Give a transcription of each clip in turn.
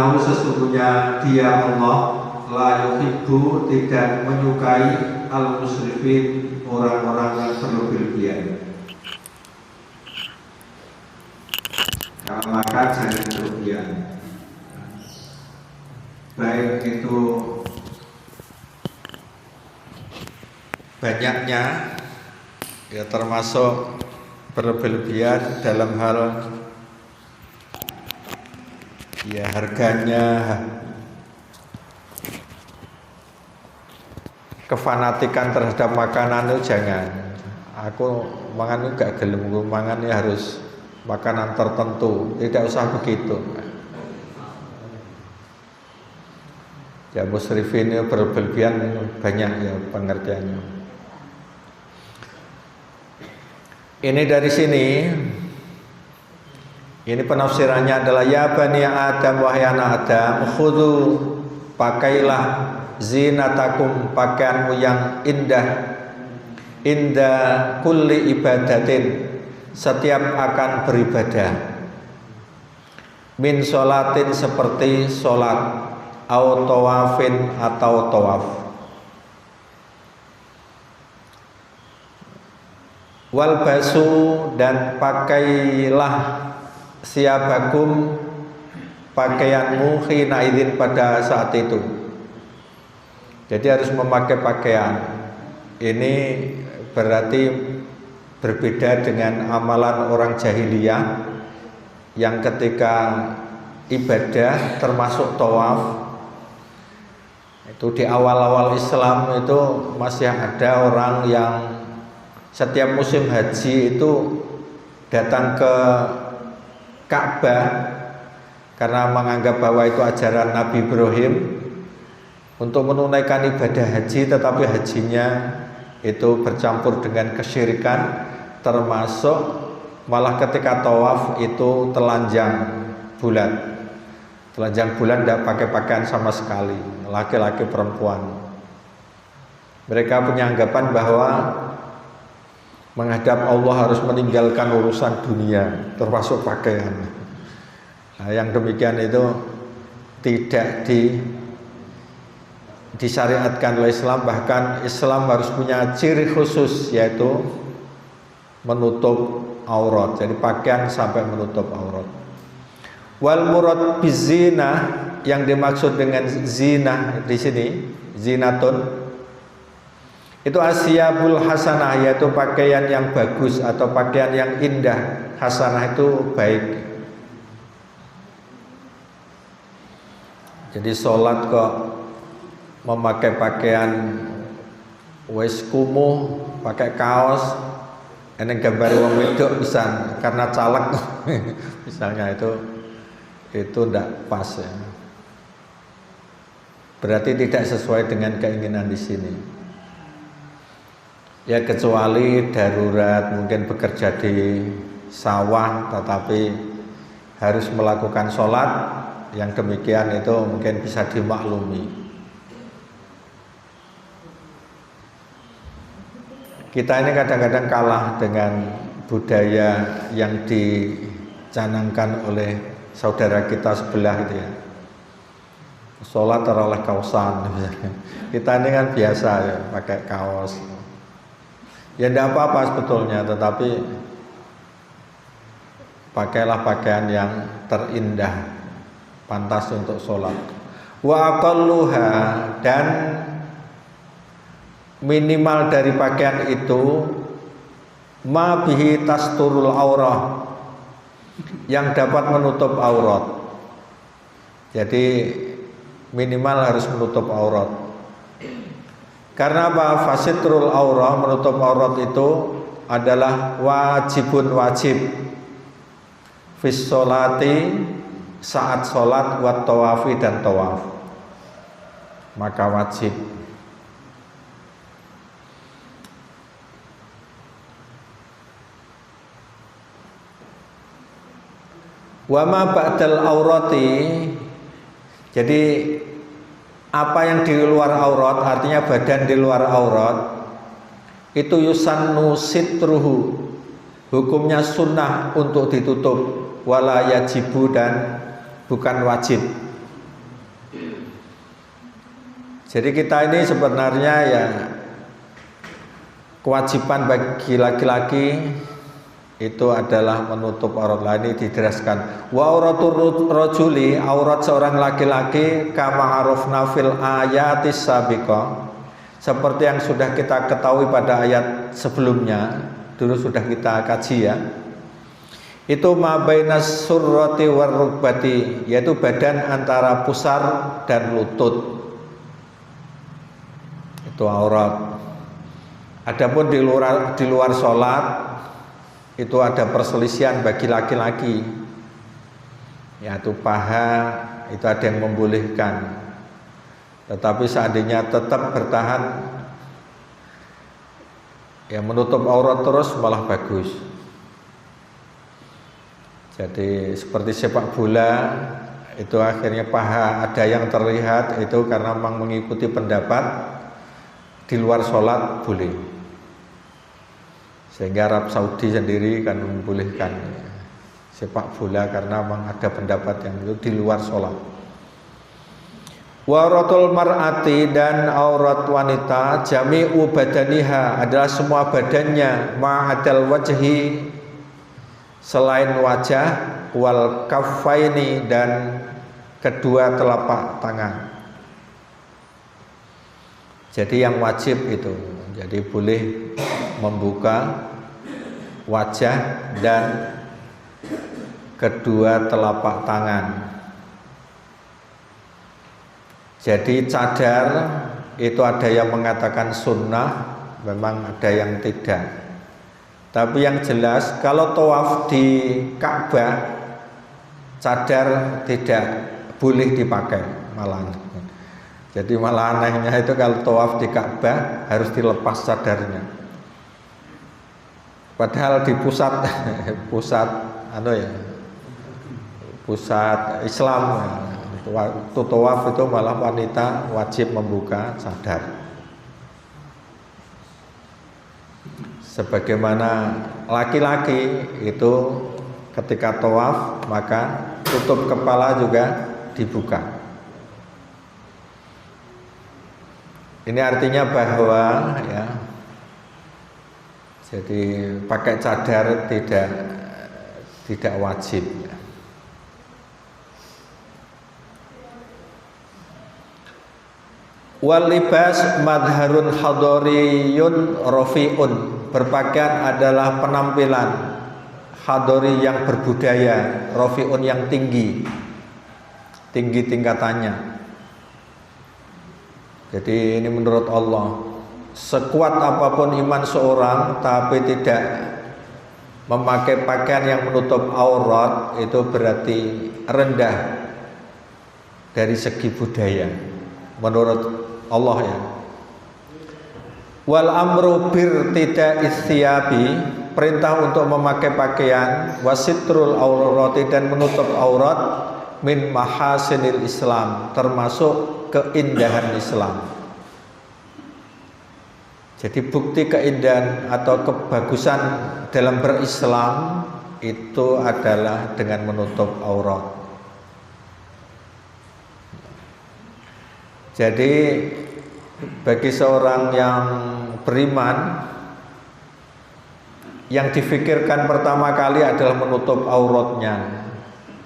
innahu sesungguhnya dia Allah la yuhibbu tidak menyukai al-musrifin, orang-orang yang berlebihan. Kalau makan jangan berlebihan, baik itu banyaknya ya termasuk berlebihan dalam hal ya harganya, kefanatikan terhadap makanan itu jangan. Aku mangan gak gelem mangan ya harus makanan tertentu, tidak usah begitu. Ya musrifin itu berlebihan banyak ya pengertiannya. Ini dari sini, ini penafsirannya adalah ya bani Adam wahai anak Adam, khudhu pakailah zinatakum pakaianmu yang indah kulli ibadatin setiap akan beribadah, min sholatin seperti sholat, au tawafin atau tawaf, wal basu dan pakailah siabakum pakaianmu khina idzin pada saat itu. Jadi harus memakai pakaian. Ini berarti berbeda dengan amalan orang jahiliyah yang ketika ibadah termasuk tawaf itu di awal-awal Islam itu masih ada orang yang setiap musim haji itu datang ke Ka'bah karena menganggap bahwa itu ajaran Nabi Ibrahim untuk menunaikan ibadah haji, tetapi hajinya itu bercampur dengan kesyirikan, termasuk malah ketika tawaf itu telanjang bulat. Telanjang bulan tidak pakai pakaian sama sekali, laki-laki perempuan. Mereka punya anggapan bahwa menghadap Allah harus meninggalkan urusan dunia, termasuk pakaian. Nah, yang demikian itu tidak disyariatkan oleh Islam. Bahkan Islam harus punya ciri khusus, yaitu menutup aurat. Jadi pakaian sampai menutup aurat. Wal murad bizina, yang dimaksud dengan zina di sini, zinatun, itu asyabul hasanah, yaitu pakaian yang bagus atau pakaian yang indah. Hasanah itu baik. Jadi sholat kok memakai pakaian wis kumuh, pakai kaos, ini gambar wong wedok pisan karena caleg misalnya, itu tidak pas ya. Berarti tidak sesuai dengan keinginan di sini. Ya kecuali darurat, mungkin bekerja di sawah tetapi harus melakukan sholat, yang demikian itu mungkin bisa dimaklumi. Kita ini kadang-kadang kalah dengan budaya yang dicanangkan oleh saudara kita sebelah itu ya. Sholat oleh kaosan. Kita ini kan biasa ya, pakai kaos. Ya tidak apa-apa sebetulnya, tetapi pakailah pakaian yang terindah, pantas untuk sholat. Wa aqalluha, dan minimal dari pakaian itu ma bihi tasturul aurah, yang dapat menutup aurat. Jadi minimal harus menutup aurat. Karena apa? Fasitrul aurah, menutup aurat itu adalah wajibun wajib fis sholati, saat sholat, wat tawafi, dan tawaf, maka wajib. Wama ba'dal aurati, jadi apa yang di luar aurat, artinya badan di luar aurat, itu yusannu sitruhu, hukumnya sunnah untuk ditutup, wala yajibu, dan bukan wajib. Jadi kita ini sebenarnya ya kewajiban bagi laki-laki itu adalah menutup aurat. Ini dijelaskan wa auratul rajuli, aurat seorang laki-laki kama arafna fil ayatis sabiqah, seperti yang sudah kita ketahui pada ayat sebelumnya, dulu sudah kita kaji ya. Itu ma bainas surrati war rukbati, yaitu badan antara pusar dan lutut. Itu aurat. Adapun di luar sholat itu ada perselisihan bagi laki-laki, yaitu paha itu ada yang membolehkan, tetapi seandainya tetap bertahan ya menutup aurat terus malah bagus. Jadi seperti sepak bola itu akhirnya paha ada yang terlihat, itu karena memang mengikuti pendapat di luar sholat boleh. Sehingga Arab Saudi sendiri kan membolehkan sepak bola karena memang ada pendapat yang itu di luar sholat. Waratul mar'ati, dan aurat wanita jami'u badaniha adalah semua badannya, ma'adal wajhi selain wajah, wal kaffaini dan kedua telapak tangan. Jadi yang wajib itu, jadi boleh membuka wajah dan kedua telapak tangan. Jadi cadar itu ada yang mengatakan sunnah, memang ada yang tidak. Tapi yang jelas kalau tawaf di Ka'bah cadar tidak boleh dipakai malah. Jadi malah anehnya itu kalau tawaf di Ka'bah harus dilepas cadarnya. Padahal di pusat Islam waktu tawaf itu malah wanita wajib membuka cadar. Sebagaimana laki-laki itu ketika tawaf maka tutup kepala juga dibuka. Ini artinya bahwa ya, jadi pakai cadar tidak wajib. Wal libas madharun hadoriyun rafi'un, berpakaian adalah penampilan hadori yang berbudaya, rafi'un yang tinggi tingkatannya. Jadi ini menurut Allah, sekuat apapun iman seorang tapi tidak memakai pakaian yang menutup aurat, itu berarti rendah dari segi budaya menurut Allah ya. Wal amru bir tidak istiabi, perintah untuk memakai pakaian, wasitrul aurati, dan menutup aurat, min mahasinil Islam, termasuk keindahan Islam. Jadi bukti keindahan atau kebagusan dalam berislam itu adalah dengan menutup aurat. Jadi bagi seorang yang beriman, yang difikirkan pertama kali adalah menutup auratnya.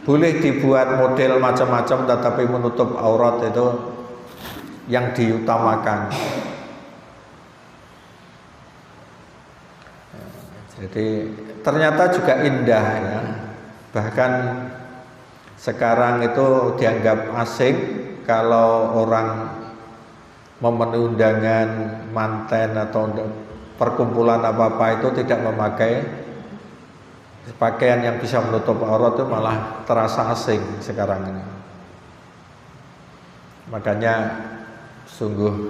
Boleh dibuat model macam-macam, tetapi menutup aurat itu yang diutamakan. Jadi ternyata juga indah ya. Bahkan sekarang itu dianggap asing kalau orang memenuhi undangan manten atau perkumpulan apa-apa itu tidak memakai pakaian yang bisa menutup aurat, itu malah terasa asing sekarang ini. Makanya sungguh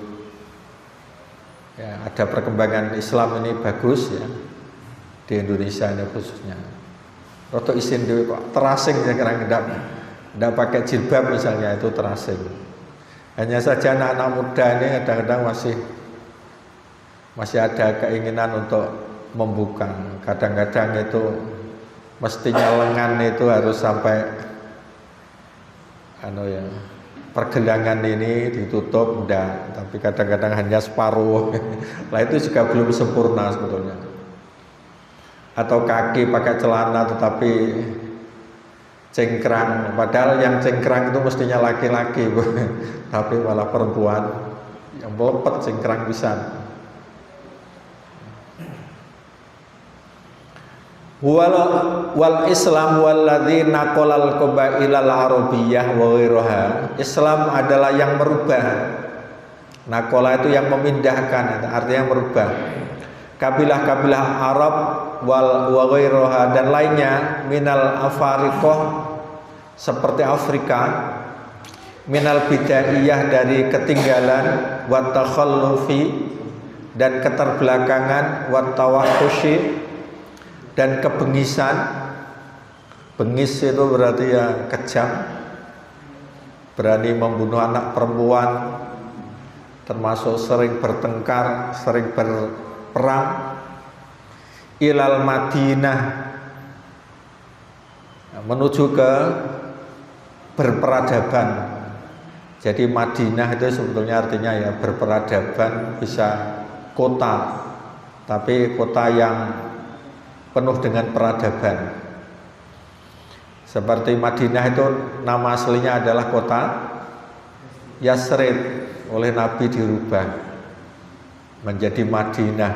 ya, ada perkembangan Islam ini bagus ya di Indonesia ini khususnya. Roto isin dulu kok terasing sekarang, tidak pakai jilbab misalnya, itu terasing. Hanya saja anak-anak muda ini kadang-kadang masih ada keinginan untuk membuka. Kadang-kadang itu mestinya lengan itu harus sampai pergelangan ini ditutup, enggak, tapi kadang-kadang hanya separuh. Lah itu juga belum sempurna sebetulnya. Atau kaki pakai celana tetapi cengkrang, padahal yang cengkrang itu mestinya laki-laki, tapi malah perempuan yang melepet cengkrang pisan. Wal Islam walladzi naqalal qabailal arabiyyah wa ghairaha. Islam adalah yang merubah. Naqala itu yang memindahkan, artinya merubah. Kabilah-kabilah Arab wa ghairaha dan lainnya minal afariqah seperti Afrika, minal bidaiyah dari ketinggalan, wa takhallufi dan keterbelakangan, wa tawahhushi dan kebengisan. Bengis itu berarti ya kejam, berani membunuh anak perempuan, termasuk sering bertengkar, sering berperang. Ilal Madinah, menuju ke berperadaban. Jadi Madinah itu sebetulnya artinya ya berperadaban, bisa kota, tapi kota yang penuh dengan peradaban. Seperti Madinah itu nama aslinya adalah kota Yasrib, oleh Nabi dirubah menjadi Madinah.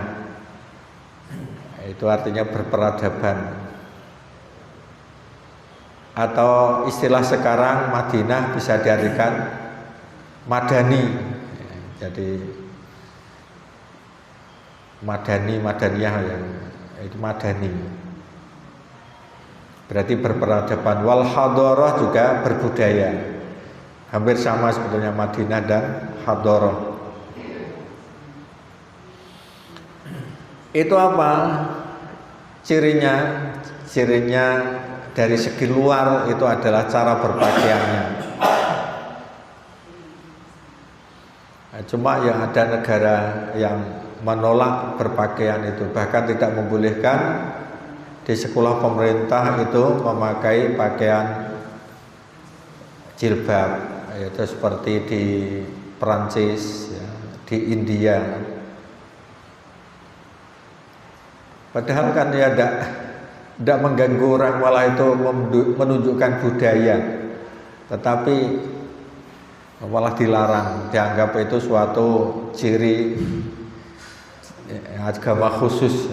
Itu artinya berperadaban. Atau istilah sekarang Madinah bisa diartikan Madani. Jadi Madaniyah yang itu Madani, berarti berperadaban. Wal hadarah juga berbudaya, hampir sama sebetulnya Madinah dan hadarah. Itu apa cirinya? Cirinya dari segi luar itu adalah cara berpakaiannya. Nah, cuma yang ada negara yang menolak berpakaian itu, bahkan tidak membolehkan di sekolah pemerintah itu memakai pakaian jilbab, yaitu seperti di Perancis, ya, di India. Padahal kan ya tidak mengganggu orang, malah itu menunjukkan budaya, tetapi malah dilarang, dianggap itu suatu ciri agama khusus.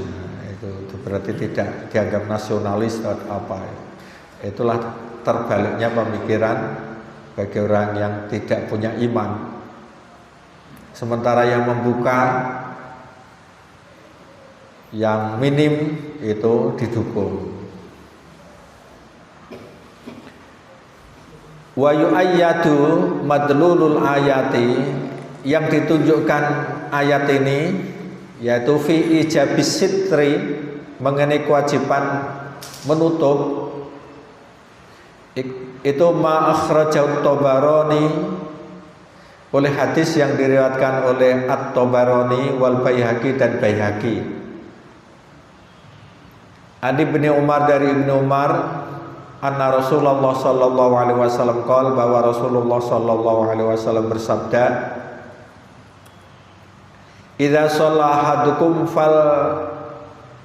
Itu berarti tidak dianggap nasionalis atau apa. Itulah terbaliknya pemikiran bagi orang yang tidak punya iman. Sementara yang membuka, yang minim itu didukung. Wa yu'ayyadu madlulul ayati, yang ditunjukkan ayat ini yaitu fi ijabis sitri, mengenai kewajiban menutup. Itu ma akhrajahu Tabarani, oleh hadis yang diriwayatkan oleh At-Tabarani wal Baihaqi dan Baihaqi. Ani bin Umar, dari Ibnu Umar, anna Rasulullah sallallahu alaihi wasallam qaal, bahwa Rasulullah sallallahu alaihi wasallam bersabda, idza shalla ahadukum fal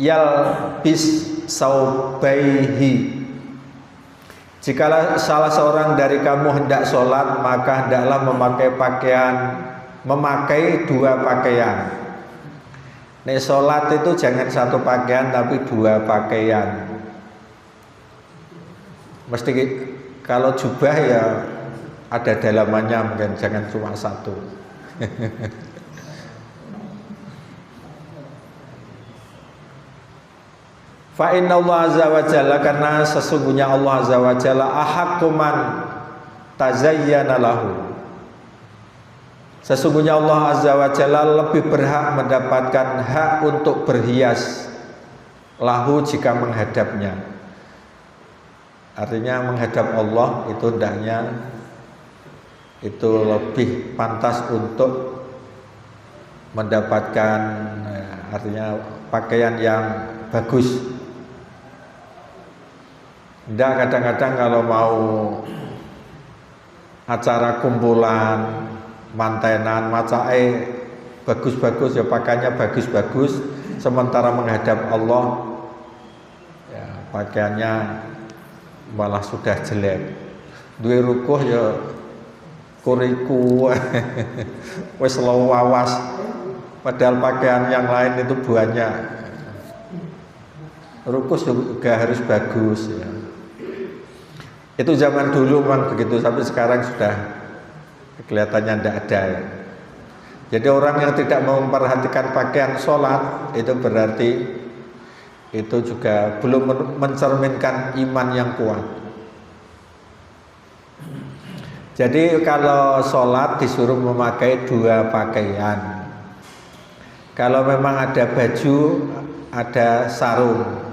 yalbis saubaihi, jikalau salah seorang dari kamu hendak sholat, maka hendaklah memakai dua pakaian. Nek sholat itu jangan satu pakaian tapi dua pakaian. Mesti kalau jubah ya ada dalamannya, mungkin jangan cuma satu. Fa inna Allah azza wa jalla, karena sesungguhnya Allah azza wa jalla ahaqqu man tazayyana lahu, sesungguhnya Allah azza wa jalla lebih berhak mendapatkan hak untuk berhias lahu jika menghadapnya. Artinya menghadap Allah itu hendaknya itu lebih pantas untuk mendapatkan artinya pakaian yang bagus. Tidak kadang-kadang kalau mau acara kumpulan, mantenan, macake bagus-bagus ya, pakaiannya bagus-bagus, sementara menghadap Allah ya, pakaiannya malah sudah jelek. Duwe rukuh ya kuriku wis lawas, padahal pakaian yang lain itu banyak. Rukuh juga harus bagus ya. Itu zaman dulu memang begitu, tapi sekarang sudah kelihatannya tidak ada ya. Jadi orang yang tidak memperhatikan pakaian sholat itu berarti itu juga belum mencerminkan iman yang kuat. Jadi kalau sholat disuruh memakai 2 pakaian. Kalau memang ada baju, ada sarung.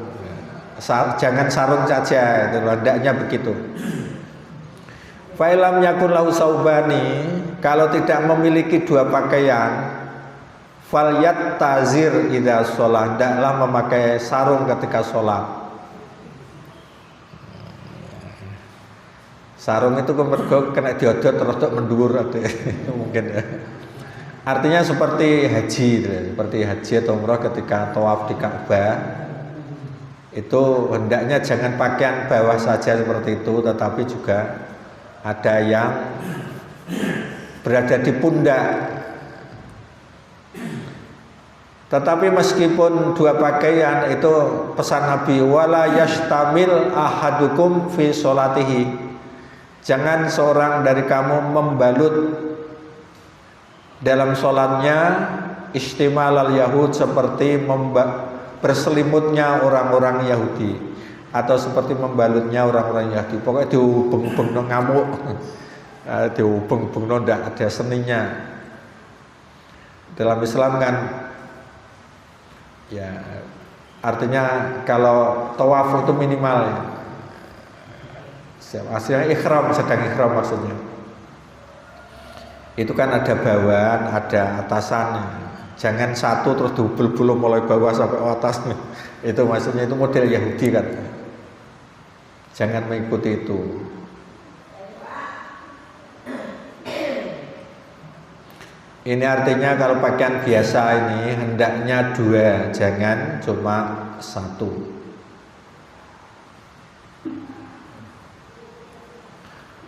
Jangan sarung saja, itu hendaknya begitu. Fa'ilam yakun lahu saubani, kalau tidak memiliki 2 pakaian, falyat tazir idza sholat, hendaklah memakai sarung ketika sholat. Sarung itu kemergo kena diodot rodok mendhuwur mungkin ya. Artinya seperti haji atau umrah ketika tawaf di Ka'bah. Itu hendaknya jangan pakaian bawah saja seperti itu, tetapi juga ada yang berada di pundak. Tetapi meskipun 2 pakaian itu pesan Nabi, wala yashtamil ahadukum fi sholatihi. Jangan seorang dari kamu membalut dalam sholatnya istimal al-yahud, seperti berselimutnya orang-orang Yahudi, atau seperti membalutnya orang-orang Yahudi. Pokoknya dihubung-hubung ngamuk, dihubung-hubung tidak ada seninya. Dalam Islam kan ya artinya kalau tawaf itu minimal ya. Aslinya ikhram, sedang ikhram maksudnya. Itu kan ada bawahan, ada atasannya. Jangan satu terus dihubul-hubul mulai bawah sampai atas. Itu maksudnya, itu model Yahudi kan. Jangan mengikuti itu. Ini artinya kalau pakaian biasa ini hendaknya 2, jangan cuma 1.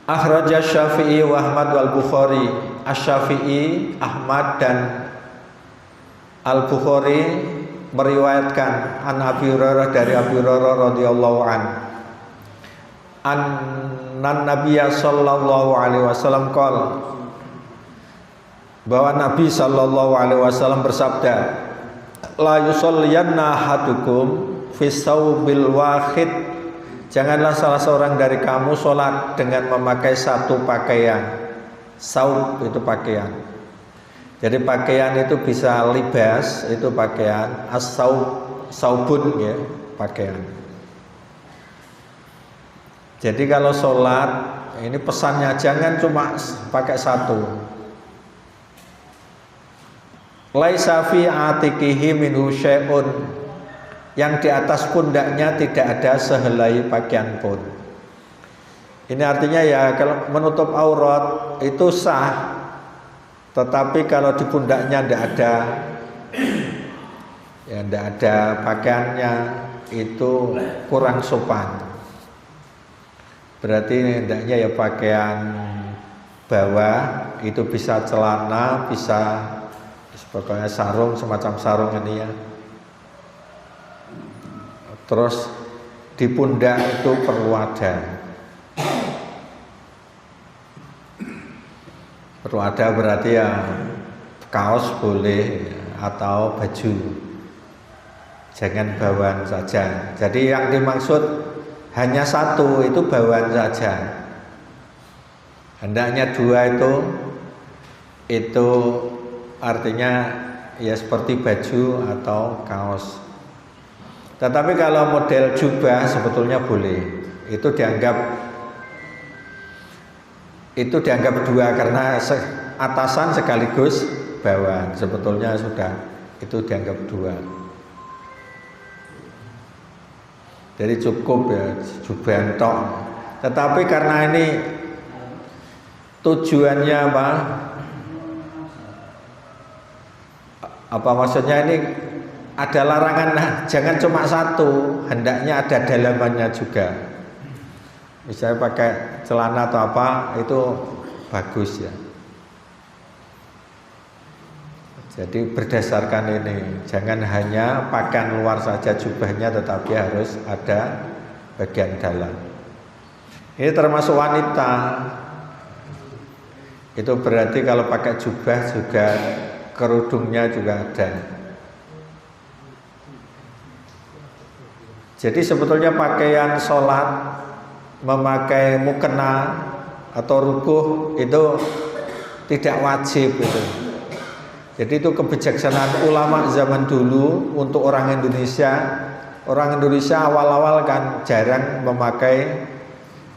Akhraja Syafi'i wa Ahmad wal Bukhari. Asy-Syafi'i, Ahmad dan Al-Bukhari meriwayatkan an Abi Hurairah, dari Abi Hurairah radhiyallahu an. Annan Nabiyya sallallahu alaihi wasallam qala, bahwa Nabi sallallahu alaihi wasallam bersabda, la yusalliyanna ahadukum fi saubil wahid. Janganlah salah seorang dari kamu sholat dengan memakai 1 pakaian. Saub itu pakaian. Jadi pakaian itu bisa libas, itu pakaian. Saubun ya, pakaian. Jadi kalau sholat, ini pesannya jangan cuma pakai 1. Laisa fi atiqihi minhu syai'un. Yang di atas pundaknya tidak ada sehelai pakaian pun. Ini artinya ya kalau menutup aurat itu sah, tetapi kalau di pundaknya tidak ada, ya tidak ada pakaiannya, itu kurang sopan. Berarti hendaknya ya pakaian bawah itu bisa celana, bisa pokoknya sarung, semacam sarung ini ya. Terus di pundak itu perlu ada berarti ya kaos boleh atau baju, jangan bawahan saja. Jadi yang dimaksud hanya 1 itu bawahan saja. Hendaknya 2 itu artinya ya seperti baju atau kaos. Tetapi kalau model jubah sebetulnya boleh. Itu dianggap 2 karena atasan sekaligus bawahan. Sebetulnya sudah itu dianggap 2. Jadi cukup ya jubah tok. Tetapi karena ini Tujuannya apa? Apa maksudnya ini ada larangan, nah, jangan cuma satu, hendaknya ada dalamannya juga. Misalnya pakai celana atau apa itu bagus ya. Jadi berdasarkan ini, jangan hanya pakaian luar saja jubahnya, tetapi harus ada bagian dalam. Ini termasuk wanita. Itu berarti kalau pakai jubah juga kerudungnya juga ada. Jadi sebetulnya pakaian sholat, memakai mukena atau rukuh itu tidak wajib itu. Jadi itu kebijaksanaan ulama zaman dulu untuk orang Indonesia. Orang Indonesia awal-awal kan jarang memakai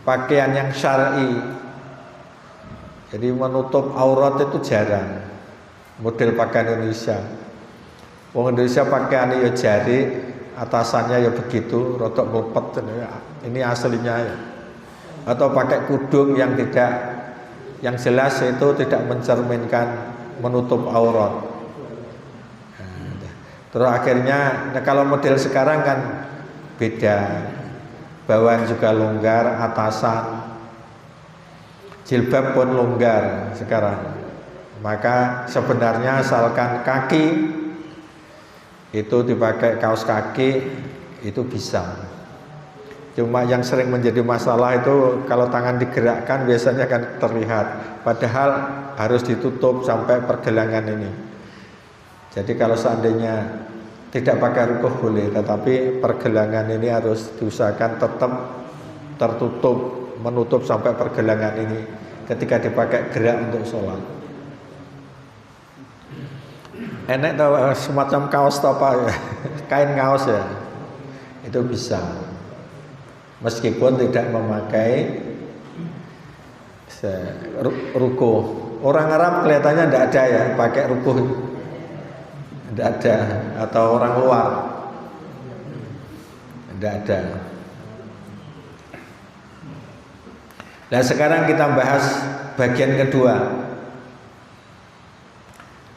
pakaian yang syar'i. Jadi menutup aurat itu jarang. Model pakaian Indonesia. Wong Indonesia pakaiannya ya jari, atasannya ya begitu, rotok melepet, ini aslinya ya. Atau pakai kudung yang tidak, yang jelas itu tidak mencerminkan menutup aurat. Terus akhirnya, nah kalau model sekarang kan beda, bawahan juga longgar, atasan, jilbab pun longgar sekarang. Maka sebenarnya asalkan kaki itu dipakai kaos kaki itu bisa. Cuma yang sering menjadi masalah itu kalau tangan digerakkan biasanya kan terlihat, padahal harus ditutup sampai pergelangan ini. Jadi kalau seandainya tidak pakai rukuh boleh, tetapi pergelangan ini harus diusahakan tetap tertutup, menutup sampai pergelangan ini ketika dipakai gerak untuk sholat. Enak tau semacam kaos apa ya, kain kaos ya, itu bisa. Meskipun tidak memakai rukuh. Orang Arab kelihatannya tidak ada ya pakai rukuh, tidak ada, atau orang luar tidak ada. Nah sekarang kita bahas bagian kedua.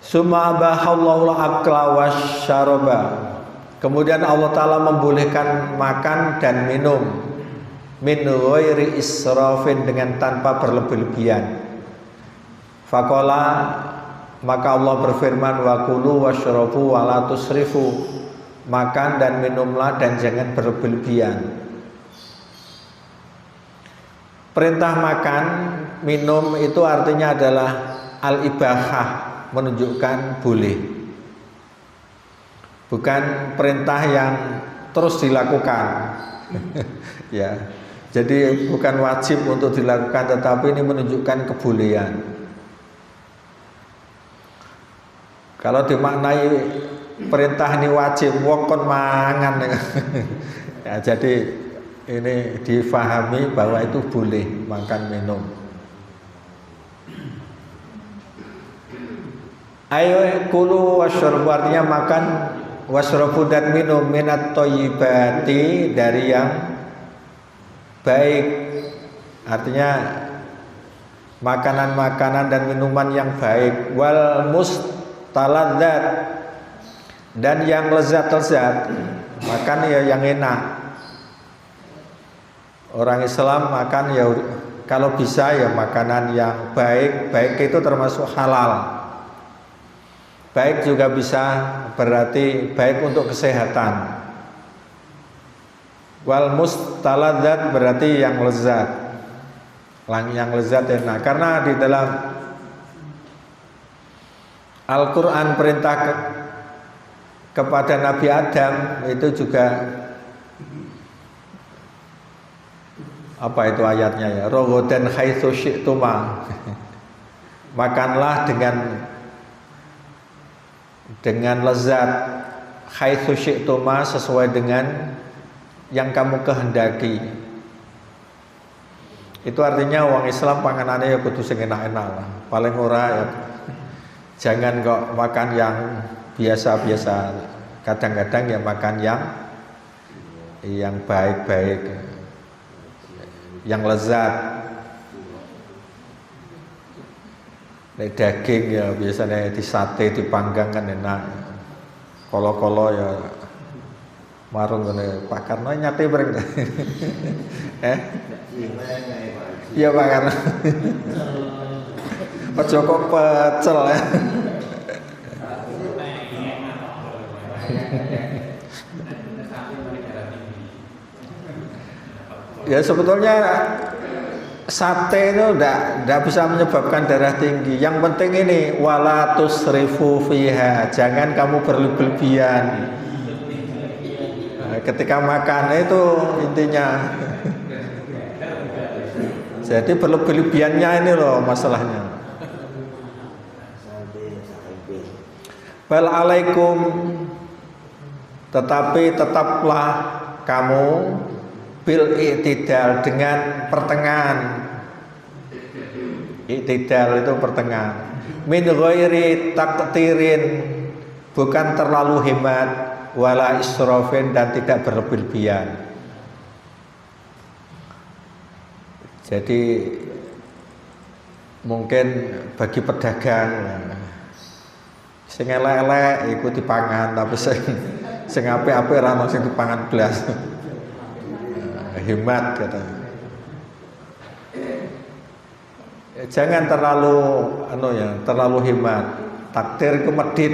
Summa abahallahu akla wasyaraba. Kemudian Allah Ta'ala membolehkan makan dan minum min ghairi israfin, dengan tanpa berlebih-lebihan. Faqala, maka Allah berfirman, wa kulu washrabu wa la tusrifu. Makan dan minumlah dan jangan berlebih-lebihan. Perintah makan, minum itu artinya adalah al-ibahah, menunjukkan boleh. Bukan perintah yang terus dilakukan. Ya. Jadi bukan wajib untuk dilakukan, tetapi ini menunjukkan kebolehan. Kalau dimaknai perintah ini wajib, wong kon mangan. Ya, jadi ini difahami bahwa itu boleh makan minum. Ayo kulu wasyrabu, artinya makan, wasyrabu dan minum, minat thayyibati, dari yang baik. Artinya makanan-makanan dan minuman yang baik. Wal mustaladzat, dan yang lezat-lezat. Makan ya yang enak. Orang Islam makan ya kalau bisa ya makanan yang baik. Baik itu termasuk halal. Baik juga bisa berarti baik untuk kesehatan. Wal mustaladzat berarti yang lezat. Yang lezat enak. Karena di dalam Al-Quran perintah kepada Nabi Adam itu juga, apa itu ayatnya ya, raghadan haitsu syi'tuma. Makanlah dengan lezat, haitsu syi'tuma, sesuai dengan yang kamu kehendaki. Itu artinya orang Islam panganannya ya kudu sing enak-enak lah. Paling ora ya jangan kok makan yang biasa-biasa. Kadang-kadang ya makan yang baik-baik, yang lezat. Nek daging ya biasanya di sate dipanggang kan enak. Kolo-kolo ya marung ngene Pak Karno nyate bareng. Iya Pak Karno. Ojo kok pecel ya. Ya sebetulnya sate itu enggak bisa menyebabkan darah tinggi. Yang penting ini wala tusrifu fiha, jangan kamu berlebihan. Nah, ketika makan itu intinya. Jadi berlebihannya ini loh masalahnya. Bal alaikum, tetapi tetaplah kamu bil i'tidal, dengan pertengahan. I'tidal itu pertengahan. Min ghairi taqtirin, bukan terlalu hemat, wala israfin, dan tidak berlebihan. Jadi mungkin bagi pedagang sing elek-elek iku dipangan, tapi sing apik-apik ora ono sing dipangan blas. Hemat katanya. Jangan terlalu terlalu hemat. Takdir itu medit.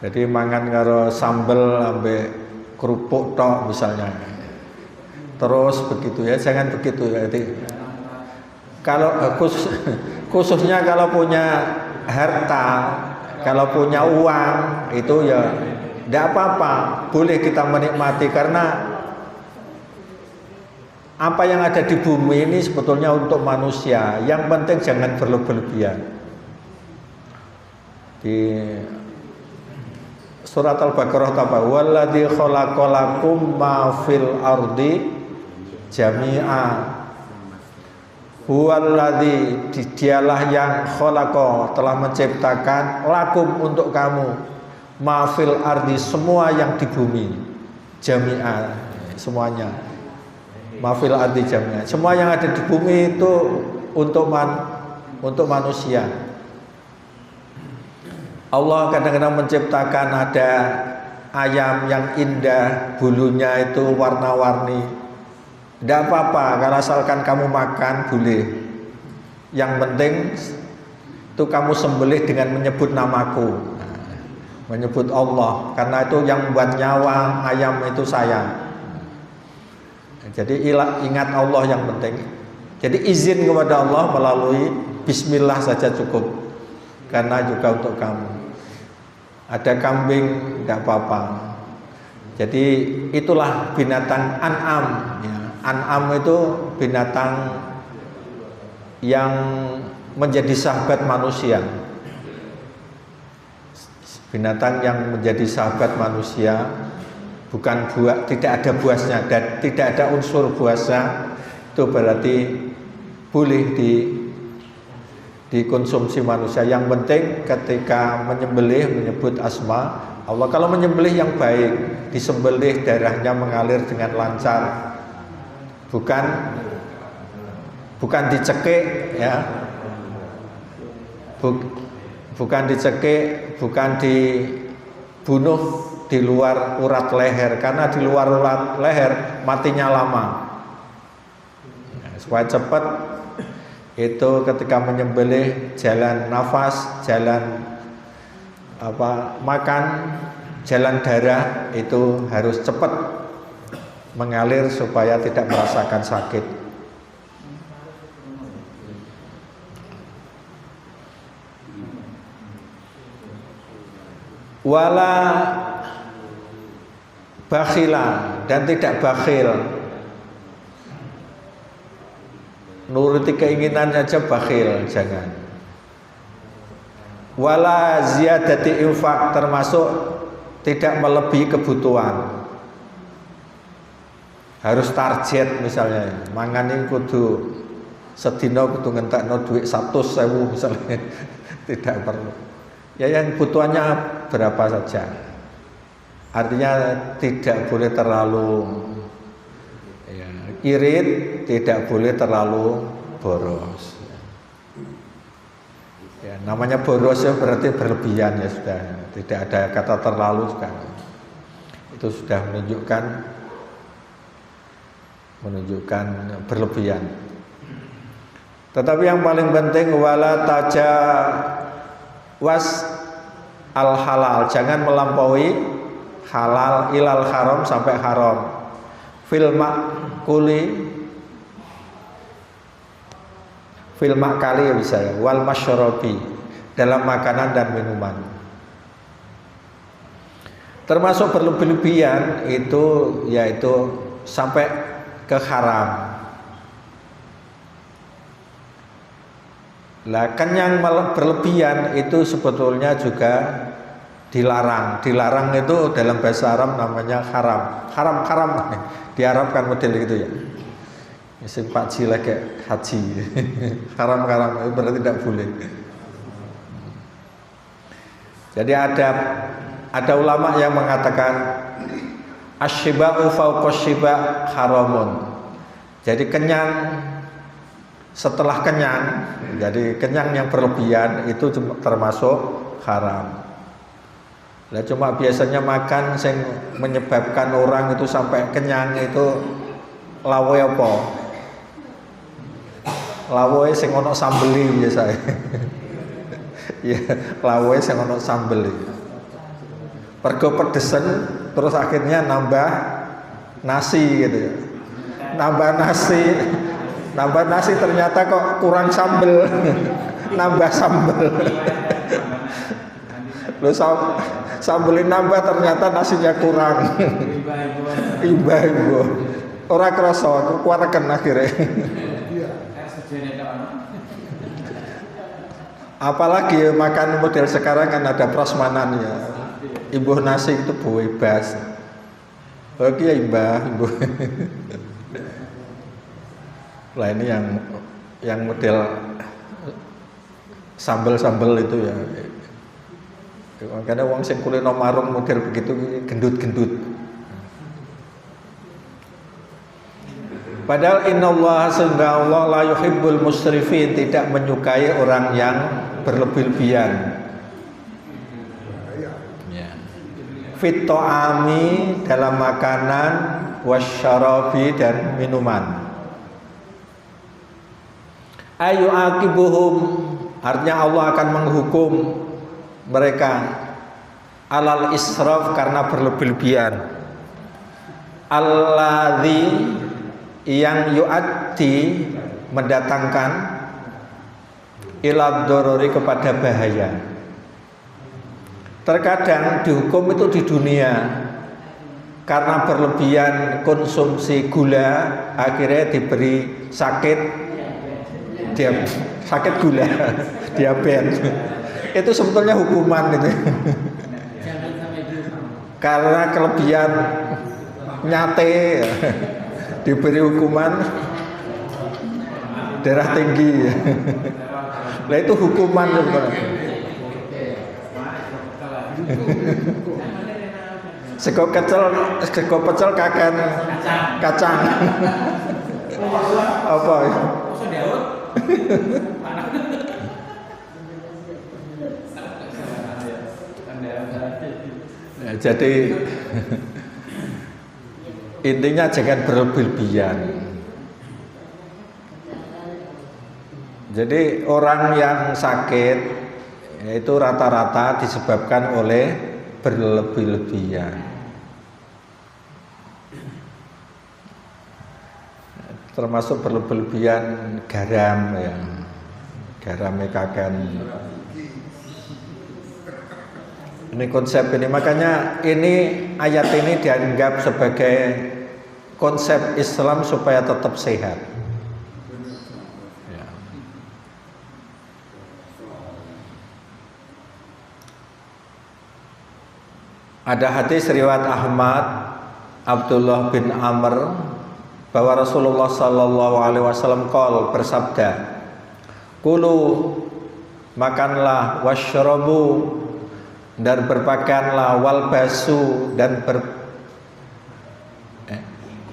Jadi mangan karo sambel ambek kerupuk tok misalnya. Terus begitu ya, jangan begitu ya. Jadi kalau khususnya kalau punya harta, kalau punya uang itu ya tidak apa-apa, boleh kita menikmati, karena apa yang ada di bumi ini sebetulnya untuk manusia. Yang penting jangan berlebihan. Di surat Al-Baqarah apa? Walladzi khalaqalakum ma fil ardi jami'a. Huwallazi, dialah yang khalaqa, telah menciptakan lakum, untuk kamu, mafil ardi, semua yang di bumi, jami'a, semuanya, mafil ardi jami'a, semua yang ada di bumi itu untuk manusia. Allah kadang-kadang menciptakan ada ayam yang indah, bulunya itu warna-warni. Tidak apa-apa, kalau asalkan kamu makan boleh. Yang penting itu kamu sembelih dengan menyebut namaku, menyebut Allah, karena itu yang membuat nyawa ayam itu sayang. Jadi ingat Allah yang penting. Jadi izin kepada Allah melalui bismillah saja cukup, karena juga untuk kamu. Ada kambing tidak apa-apa. Jadi itulah binatang an'am ya. An'am itu binatang yang menjadi sahabat manusia. Binatang yang menjadi sahabat manusia, bukan buah, tidak ada buasnya dan tidak ada unsur buasa, itu berarti boleh dikonsumsi manusia. Yang penting ketika menyembelih menyebut asma Allah. Kalau menyembelih yang baik, disembelih darahnya mengalir dengan lancar. Bukan dicekik ya, bukan dicekik, bukan dibunuh di luar urat leher, karena di luar urat leher matinya lama. Supaya cepat, itu ketika menyembelih jalan nafas, jalan makan, jalan darah itu harus cepat mengalir supaya tidak merasakan sakit. Wala bakhila, dan tidak bakhil. Nuruti keinginan saja bakhil, jangan. Wala ziyadati infak, termasuk tidak melebihi kebutuhan. Harus target, misalnya mangan ini kudu sedina kudu ngentekno duit 100.000 misalnya. Tidak perlu. Ya yang kebutuhannya berapa saja. Artinya tidak boleh terlalu irit, tidak boleh terlalu boros. Ya, namanya boros ya berarti berlebihan ya sudah. Tidak ada kata terlalu juga. Itu sudah menunjukkan berlebihan. Tetapi yang paling penting wala tajawaz al halal, jangan melampaui halal ilal haram sampai haram. Fil makali ya bisa ya, wal masyarabi, dalam makanan dan minuman. Termasuk berlebihan itu yaitu sampai ke haram. Lah kenyang berlebihan itu sebetulnya juga dilarang. Dilarang itu dalam bahasa Arab namanya haram. Haram diarabkan model gitu ya. Sing Pak Ji lagi haji. Haram itu berarti tidak boleh. Jadi ada ulama yang mengatakan asyiba'u fawqa syiba' haramun. Jadi kenyang setelah kenyang, jadi kenyang yang berlebihan itu termasuk haram. Lah cuma biasanya makan yang menyebabkan orang itu sampai kenyang itu lawe apa? Lawe sing ono sambeli biasa. Ya, lawe sing ono sambeli. Pergo pedesen terus akhirnya nambah nasi gitu ya. Nambah nasi ternyata kok kurang sambel. Nambah sambel. Lu sambelin nambah ternyata nasinya kurang. Iba-iba. Ora krasa aku kuwareken akhirnya. Apalagi makan model sekarang kan ada prasmanan ya. Ibu nasi itu bebas. Oke ya ibu. Lah ini yang model sambel itu ya. Karena wong sing kulino marung model begitu gendut-gendut. Padahal innallaha sungguh Allah la yuhibbul musrifin, tidak menyukai orang yang berlebih-lebihan. Fit ta'ami, dalam makanan, wasyarabi, dan minuman. Ayu akibuhum, artinya Allah akan menghukum mereka alal israf, karena berlebih-lebihan. Alladzi, yang yu'addi, mendatangkan ilad dorori, kepada bahaya. Terkadang dihukum itu di dunia karena berlebihan konsumsi gula, akhirnya diberi sakit gula, diabetes. Itu sebetulnya hukuman itu. Karena kelebihan nyate diberi hukuman darah tinggi. Nah itu hukuman sebetulnya. Sego pecel kakan kacang. Apa ya? Nah, jadi intinya jangan berlebihan. Jadi orang yang sakit itu rata-rata disebabkan oleh berlebih-lebihan. Termasuk berlebihan garam ya. Garamnya kakan. Ini konsep ini, makanya ini ayat ini dianggap sebagai konsep Islam supaya tetap sehat. Ya. Ada hadis riwayat Ahmad Abdullah bin Amr bahwa Rasulullah Sallallahu Alaihi Wasallam bersabda, "Kulu, makanlah, washrabu, dan berpakaianlah, wal basu, dan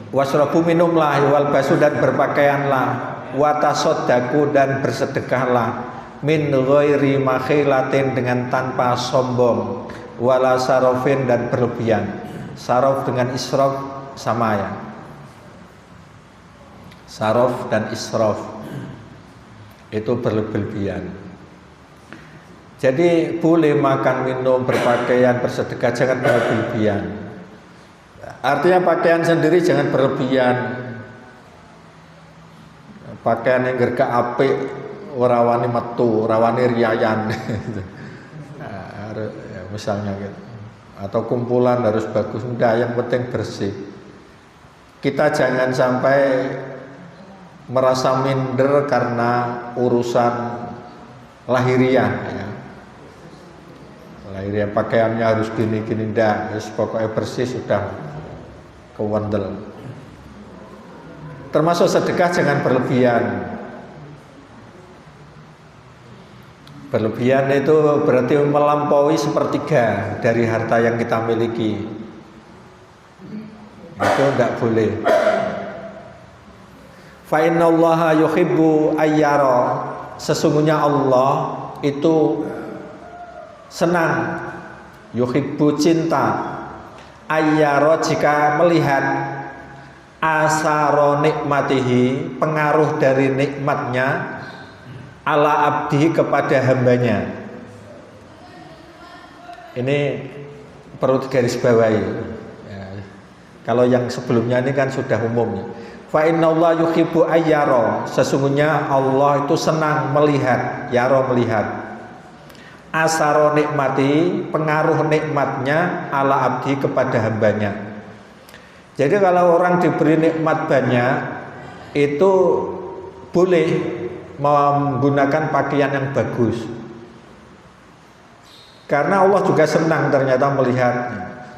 washrabu, minumlah, wal basu, dan berpakaianlah, Watasodaku dan bersedekahlah min ghairi makhilatin dengan tanpa sombong, wala sarofin dan berlebihan. Sarof dengan israf sama ya. Sarof dan israf itu berlebihan. Jadi boleh makan, minum, berpakaian, bersedekah, jangan berlebihan. Artinya pakaian sendiri jangan berlebihan. Pakaian yang gerga apik, ora wani metu, ora wani riayan. Ya, misalnya gitu. Atau kumpulan harus bagus, enggak, yang penting bersih. Kita jangan sampai merasa minder karena urusan lahiriah ya. Lahiriah pakaiannya harus gini-gini, enggak, pokoknya bersih sudah kewandel. Termasuk sedekah jangan berlebihan. Berlebihan itu berarti melampaui sepertiga dari harta yang kita miliki. Itu tidak boleh. Fa innallaha yuhibbu ayyara. Sesungguhnya Allah itu senang, yuhibbu cinta, ayyara jika melihat asaro nikmatihi, pengaruh dari nikmatnya, ala abdihi kepada hambanya. Ini perlu digarisbawahi ya. Kalau yang sebelumnya ini kan sudah umum. Fa innallaha yuhibbu ayyara, sesungguhnya Allah itu senang melihat, yaro melihat, asaro nikmati, pengaruh nikmatnya, ala abdi kepada hambanya. Jadi kalau orang diberi nikmat banyak, itu boleh menggunakan pakaian yang bagus. Karena Allah juga senang ternyata melihat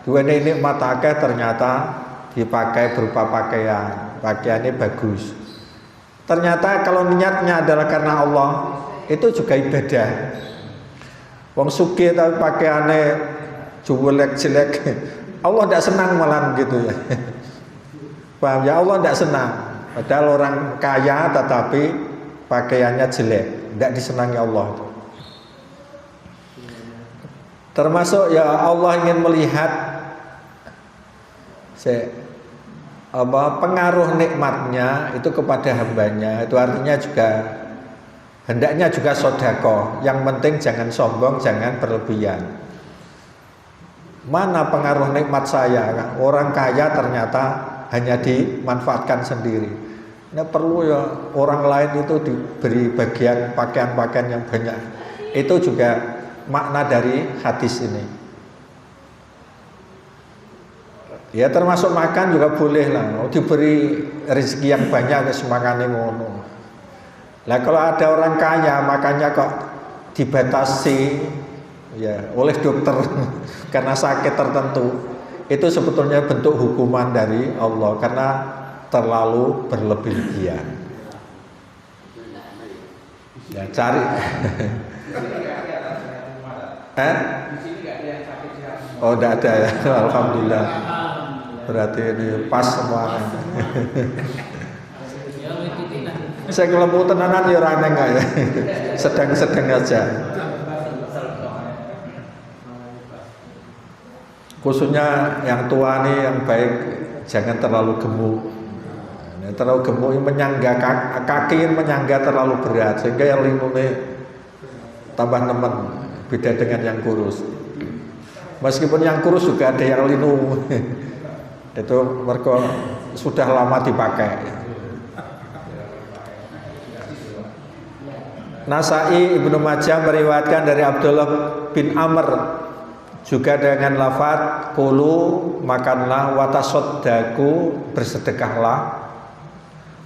dua ini nikmat akeh ternyata dipakai berupa pakaian, pakaiannya bagus. Ternyata kalau niatnya adalah karena Allah, itu juga ibadah. Wong sugih tapi pakaiannya jelek-jelek, Allah tidak senang malah gitu ya. Paham ya, Allah tidak senang. Padahal orang kaya tetapi pakaiannya jelek, tidak disenangi Allah. Termasuk ya Allah ingin melihat pengaruh nikmatnya itu kepada hambanya. Itu artinya juga hendaknya juga sedekah. Yang penting jangan sombong, jangan berlebihan. Mana pengaruh nikmat saya? Orang kaya ternyata hanya dimanfaatkan sendiri. Nah, perlu ya orang lain itu diberi bagian pakaian-pakaian yang banyak. Itu juga makna dari hadis ini. Ya termasuk makan juga boleh lah. Diberi rezeki yang banyak semakane ngono. Lah kalau ada orang kaya makannya kok dibatasi ya oleh dokter karena sakit tertentu, itu sebetulnya bentuk hukuman dari Allah karena terlalu berlebihan. Ya cari. Oh tidak ada ya, alhamdulillah. Berarti ini pas semuanya. Saya kelembu tenanan ya rane enggak ya, sedang-sedang aja. Khususnya yang tua nih yang baik jangan terlalu gemuk. Terlalu gemuk menyangga kaki menyangga terlalu berat sehingga yang limune tambah nemen, beda dengan yang kurus. Meskipun yang kurus juga ada yang linu. Itu mereka sudah lama dipakai. Nasai Ibnu Majah meriwayatkan dari Abdullah bin Amr juga dengan lafaz kulu makanlah, watasaddaku bersedekahlah,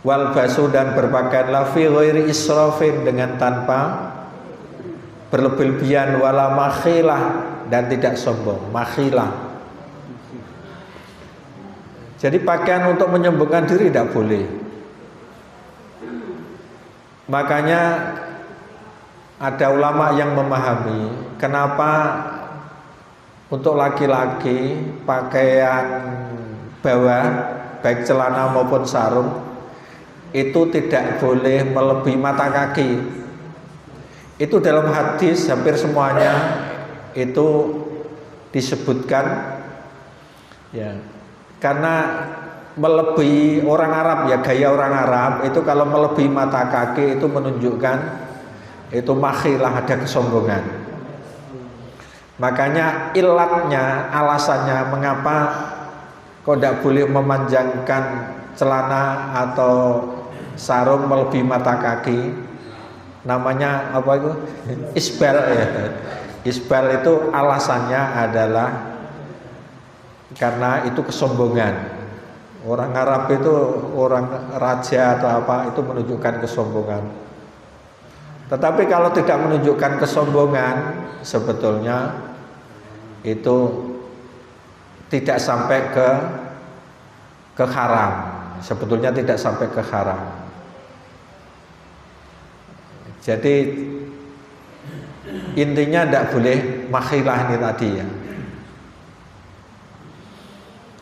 wal basu dan berpakaianlah, fi ghairi israfin dengan tanpa berlebihan, wala makhilah dan tidak sombong, makhilah. Jadi pakaian untuk menyombongkan diri tidak boleh. Makanya ada ulama yang memahami kenapa untuk laki-laki pakaian bawah baik celana maupun sarung itu tidak boleh melebihi mata kaki. Itu dalam hadis hampir semuanya itu disebutkan ya, karena melebihi orang Arab ya, gaya orang Arab itu kalau melebihi mata kaki itu menunjukkan itu makhilah, ada kesombongan. Makanya ilatnya, alasannya mengapa kok tidak boleh memanjangkan celana atau sarung melebihi mata kaki, namanya apa itu? Isbal ya. Isbal itu alasannya adalah karena itu kesombongan. Orang Arab itu, orang raja atau apa itu menunjukkan kesombongan. Tetapi kalau tidak menunjukkan kesombongan, sebetulnya itu tidak sampai ke haram. Sebetulnya tidak sampai ke haram. Jadi intinya tidak boleh makhilah ini tadi ya.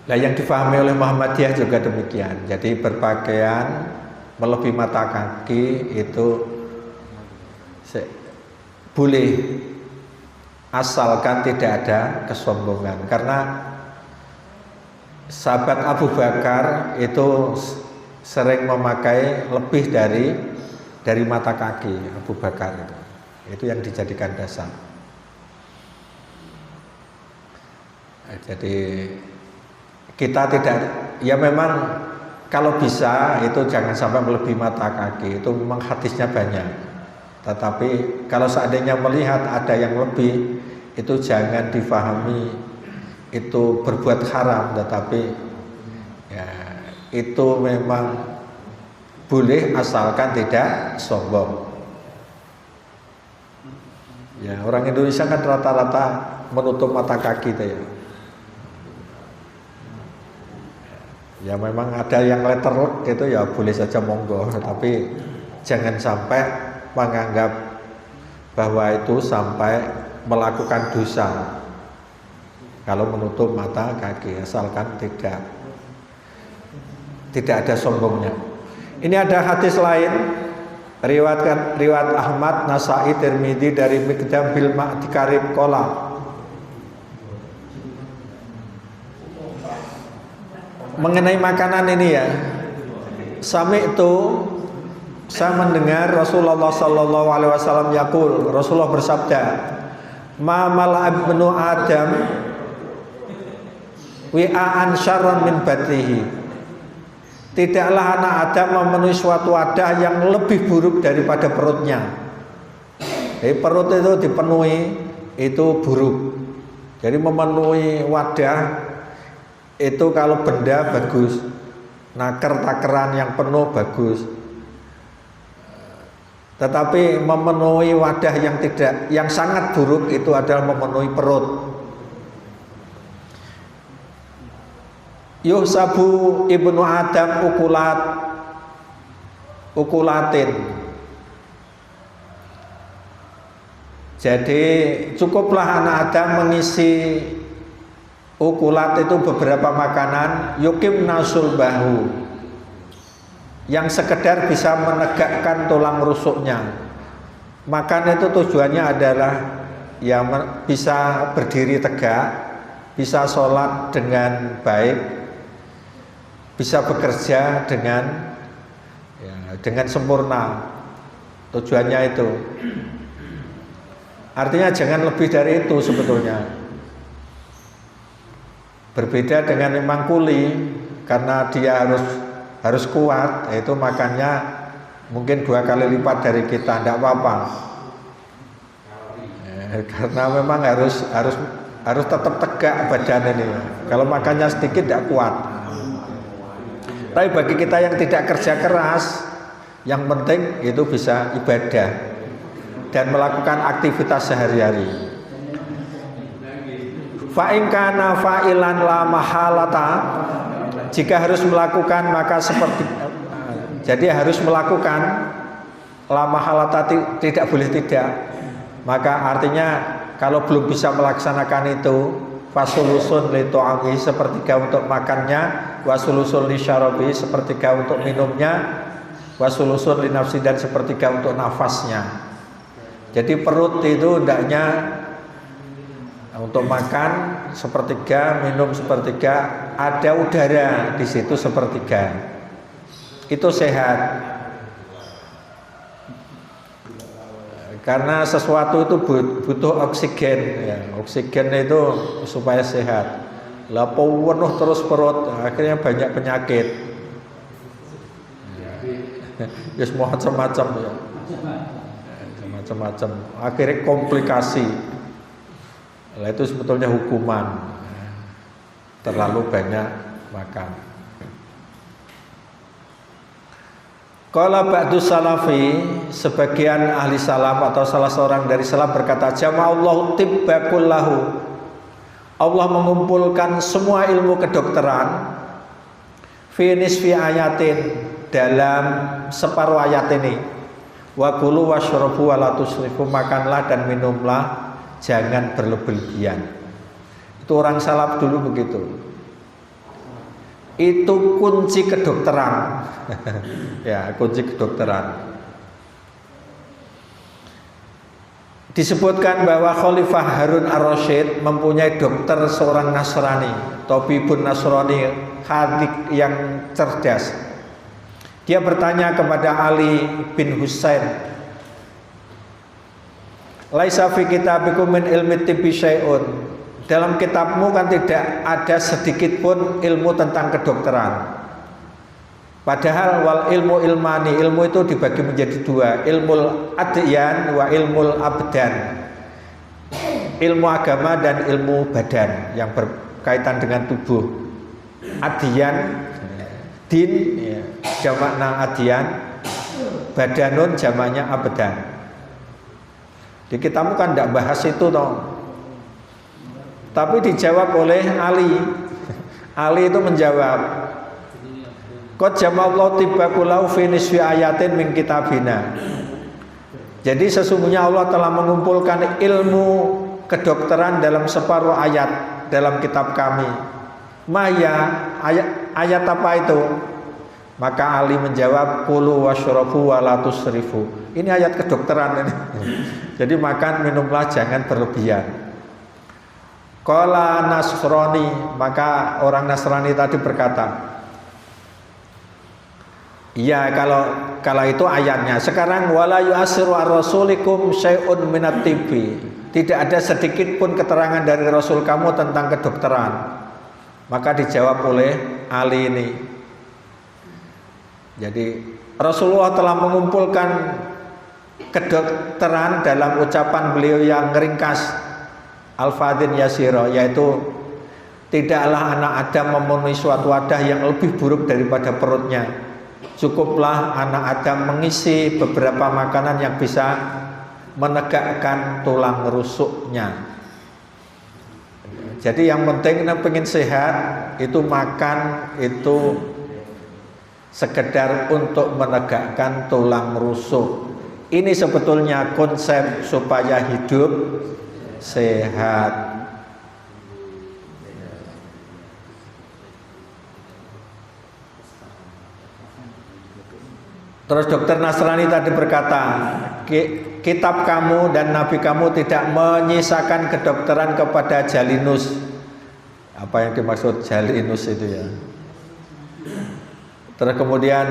Nah, yang difahami oleh Muhammadiyah juga demikian. Jadi berpakaian melebihi mata kaki itu boleh asalkan tidak ada kesombongan. Karena sahabat Abu Bakar itu sering memakai lebih dari mata kaki. Abu Bakar itu yang dijadikan dasar. Jadi kita tidak, ya memang kalau bisa itu jangan sampai melebihi mata kaki, itu memang hadisnya banyak. Tetapi kalau seandainya melihat ada yang lebih, itu jangan difahami itu berbuat haram, tetapi ya itu memang boleh asalkan tidak sombong. Ya orang Indonesia kan rata-rata menutup mata kaki itu ya. Ya memang ada yang letterlock gitu ya boleh saja monggo, tapi jangan sampai menganggap bahwa itu sampai melakukan dosa kalau menutup mata kaki, asalkan tidak ada sombongnya. Ini ada hadis lain riwayat Ahmad, Nasai, Tirmidzi dari Miqdam bin Ma'di Karib qala mengenai makanan ini ya, saya mendengar Rasulullah Sallallahu Alaihi Wasallam yaqul, Rasulullah bersabda, ma mala ibnu Adam wi'an syarran min batnihi, tidaklah anak Adam memenuhi suatu wadah yang lebih buruk daripada perutnya. Jadi perut itu dipenuhi itu buruk. Jadi memenuhi wadah itu kalau benda bagus, naker-takeran yang penuh bagus. Tetapi memenuhi wadah yang sangat buruk itu adalah memenuhi perut. Yuhsabu ibnu Adam ukulatin. Jadi cukuplah anak Adam mengisi ukulat itu beberapa makanan yukim nasul bahu yang sekedar bisa menegakkan tulang rusuknya. Makan itu tujuannya adalah ya bisa berdiri tegak, bisa sholat dengan baik, bisa bekerja dengan sempurna. Tujuannya itu. Artinya jangan lebih dari itu sebetulnya. Berbeda dengan imam kuli, karena dia harus kuat, itu makannya mungkin 2 kali lipat dari kita, tidak apa-apa. Karena memang harus tetap tegak badan ini. Kalau makannya sedikit tidak kuat. Tapi bagi kita yang tidak kerja keras, yang penting itu bisa ibadah dan melakukan aktivitas sehari-hari. Fa'in kana fa'ilan la mahalata, jika harus melakukan maka seperti jadi harus melakukan, la mahalata tidak boleh tidak. Maka artinya kalau belum bisa melaksanakan itu, fasulusun li ta'ami, sepertiga untuk makannya, wasulusun li syarabi, sepertiga untuk minumnya, wasulusun linafsi, dan sepertiga untuk nafasnya. Jadi perut itu hendaknya untuk makan sepertiga, minum sepertiga, ada udara di situ sepertiga. Itu sehat. Karena sesuatu itu butuh oksigen, ya. Oksigen itu supaya sehat. Lah penuh terus perut, akhirnya banyak penyakit. Ya semua macam-macam ya. Macam-macam. Akhirnya komplikasi. Lah itu sebetulnya hukuman. Terlalu banyak makan. Qala ba'du salafi, sebagian ahli salaf atau salah seorang dari salaf berkata, jama'allahu tibba kullahu. Allah mengumpulkan semua ilmu kedokteran fi nisfi ayatin, dalam separuh ayat ini. Wa kulu washrabu wa la tusrifu, makanlah dan minumlah, jangan berlebihan. Itu orang salaf dulu begitu. Itu kunci kedokteran. Ya, kunci kedokteran. Disebutkan bahwa Khalifah Harun ar-Rasyid mempunyai dokter seorang Nasrani, Tabibun Nasrani, hadik yang cerdas. Dia bertanya kepada Ali bin Husain, laisa fi kitabikum min ilmi tibbi syai'un. Dalam kitabmu kan tidak ada sedikit pun ilmu tentang kedokteran. Padahal wal ilmu ilmani, ilmu itu dibagi menjadi dua, ilmu adyan wa ilmu abdan. Ilmu agama dan ilmu badan yang berkaitan dengan tubuh. Adyan, din, ya, jamakna adyan, badanun jamaknya abdan. Di kitabmu kan tidak bahas itu toh. Tapi dijawab oleh Ali. Ali itu menjawab, qad jama'allahu tibbakulau fi nisfi ayatin min kitabina. Jadi sesungguhnya Allah telah mengumpulkan ilmu kedokteran dalam separuh ayat dalam kitab kami. Maya, ayat apa itu? Maka Ali menjawab, kulu washrabu wa la tusrifu. Ini ayat kedokteran ini. Jadi makan minumlah jangan berlebihan. Qala Nasrani, maka orang Nasrani tadi berkata, iya kalau itu ayatnya. Sekarang wala yu'asiru ar-rasulikum syai'un minat tibbi. Tidak ada sedikit pun keterangan dari Rasul kamu tentang kedokteran. Maka dijawab oleh Ali ini. Jadi Rasulullah telah mengumpulkan kedokteran dalam ucapan beliau yang ringkas, Al-Fadhin Yasiro, yaitu tidaklah anak Adam memenuhi suatu wadah yang lebih buruk daripada perutnya. Cukuplah anak Adam mengisi beberapa makanan yang bisa menegakkan tulang rusuknya. Jadi yang penting pengen sehat, itu makan itu sekedar untuk menegakkan tulang rusuk. Ini sebetulnya konsep supaya hidup sehat. Terus dokter Nasrani tadi berkata, kitab kamu dan nabi kamu tidak menyisakan kedokteran kepada Jalinus. Apa yang dimaksud Jalinus itu ya? Terus kemudian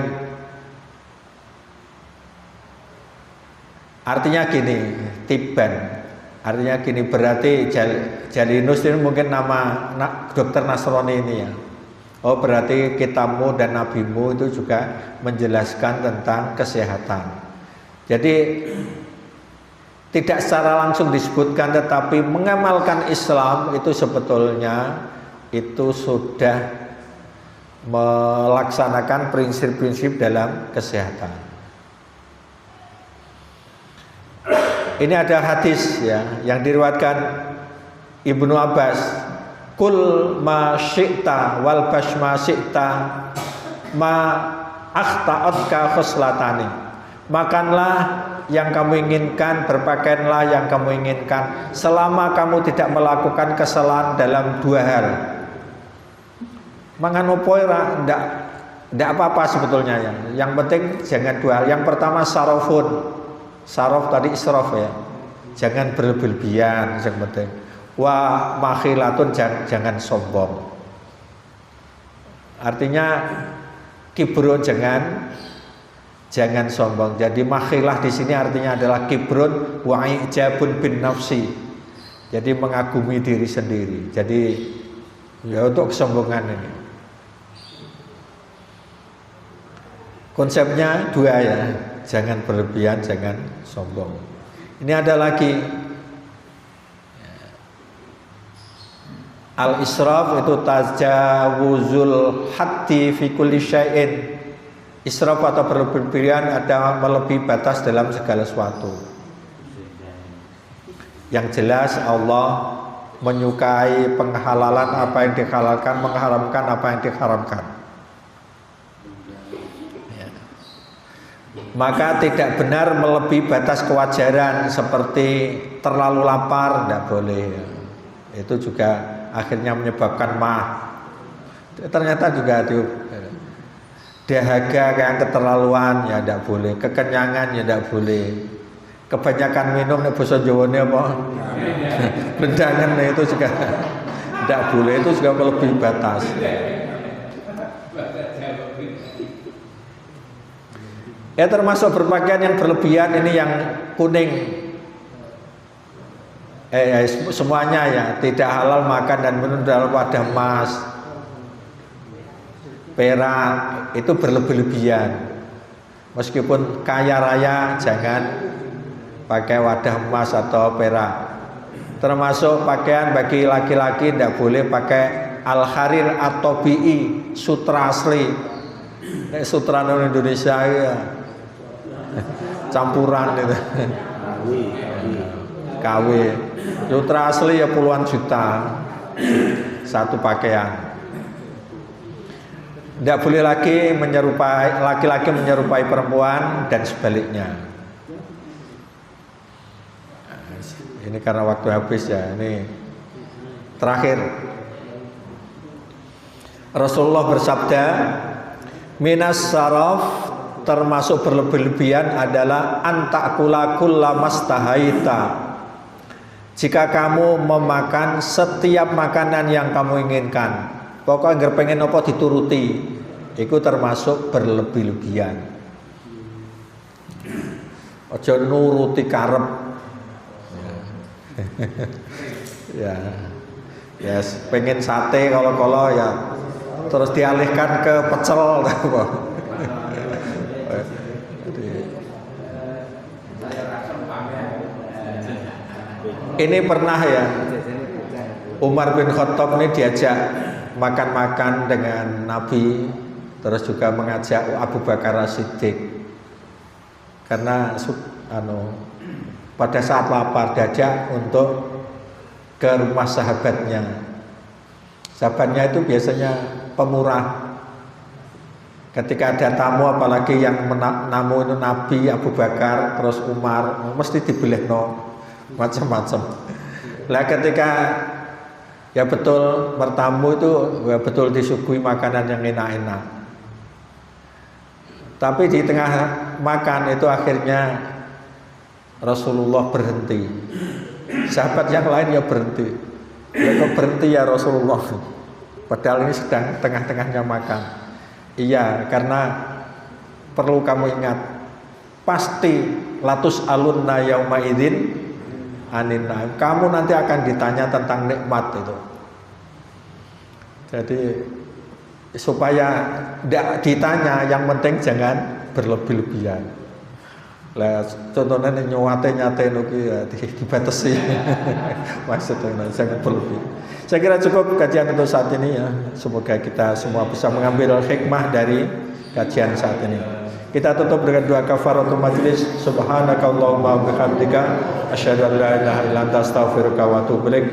artinya gini, Tiban. Artinya gini, berarti Jalinus ini mungkin nama dokter Nasrani ini ya. Oh berarti kitabmu dan nabimu itu juga menjelaskan tentang kesehatan. Jadi tidak secara langsung disebutkan, tetapi mengamalkan Islam itu sebetulnya itu sudah melaksanakan prinsip-prinsip dalam kesehatan. Ini ada hadis ya yang diriwayatkan Ibnu Abbas, kul ma syi'ta wal bash ma syi'ta ma akhta'atka khuslatani. Makanlah yang kamu inginkan, berpakaianlah yang kamu inginkan, selama kamu tidak melakukan kesalahan dalam dua hal. Mangan opo ora Tidak apa-apa sebetulnya ya. Yang penting jangan dua hal. Yang pertama sarafun. Saraf tadi israf ya. Jangan berlebihan yang penting. Wa makhilatun, jangan sombong. Artinya kibrun jangan sombong. Jadi makhilah di sini artinya adalah kibrun wa ijabun bin nafsi. Jadi mengagumi diri sendiri. Jadi ya untuk kesombongan ini. Konsepnya dua ya, jangan berlebihan, jangan sombong. Ini ada lagi al-israf itu tajawuzul haddi fi kulli syai'in. Israf atau berlebihan ada melebihi batas dalam segala sesuatu. Yang jelas Allah menyukai penghalalan apa yang dihalalkan, mengharamkan apa yang diharamkan. Maka tidak benar melebihi batas kewajaran seperti terlalu lapar, tidak boleh. Itu juga akhirnya menyebabkan ternyata juga dahaga yang keterlaluan ya tidak boleh, kekenyangan ya tidak boleh, kebanyakan minum nek basa Jawane apa? Bendangan itu juga tidak boleh, itu juga melebihi batas. Ya termasuk berpakaian yang berlebihan ini yang kuning. Semuanya ya tidak halal makan dan minum dalam wadah emas, perak, itu berlebih-lebihan. Meskipun kaya raya jangan pakai wadah emas atau perak. Termasuk pakaian bagi laki-laki tidak boleh pakai al-harir atau bi, sutra asli. Sutra Indonesia ya campuran itu. KW. Sutra asli ya puluhan juta satu pakaian. Tidak boleh lagi laki-laki menyerupai perempuan dan sebaliknya. Ini karena waktu habis ya. Ini terakhir. Rasulullah bersabda, minas saraf, termasuk berlebih-lebihan adalah antakula kullamastahaita. Jika kamu memakan setiap makanan yang kamu inginkan, pokoknya nggak pengen apa dituruti, itu termasuk berlebih-lebihan. Ojo nuruti karep. Ya, pengen sate kalau ya terus dialihkan ke pecel. Ini pernah ya, Umar bin Khattab ini diajak makan-makan dengan Nabi, terus juga mengajak Abu Bakar As-Siddiq. Karena pada saat lapar diajak untuk ke rumah sahabatnya. Sahabatnya itu biasanya pemurah. Ketika ada tamu, apalagi yang menamu itu Nabi, Abu Bakar, terus Umar, mesti dibelehno macam-macam. Lah ketika ya betul bertamu itu ya betul disuguhi makanan yang enak-enak. Tapi di tengah makan itu akhirnya Rasulullah berhenti. Sahabat yang lain ya berhenti. Ya kok berhenti ya Rasulullah? Padahal ini sedang tengah-tengahnya makan. Iya, karena perlu kamu ingat, pasti latus alunna yauma idzin anin naim. Kamu nanti akan ditanya tentang nikmat itu. Jadi supaya tidak ditanya, yang penting jangan berlebih-lebihan. Lah contohnya nyate nuki ya dibatasi. Maksudnya jangan berlebih. Saya kira cukup kajian untuk saat ini ya. Semoga kita semua bisa mengambil hikmah dari kajian saat ini. Kita tutup dengan doa kafaratul majlis. Subhanakallahumma wa bihamdika asyhadu an la ilaha illa anta astaghfiruka wa atubu ilaik.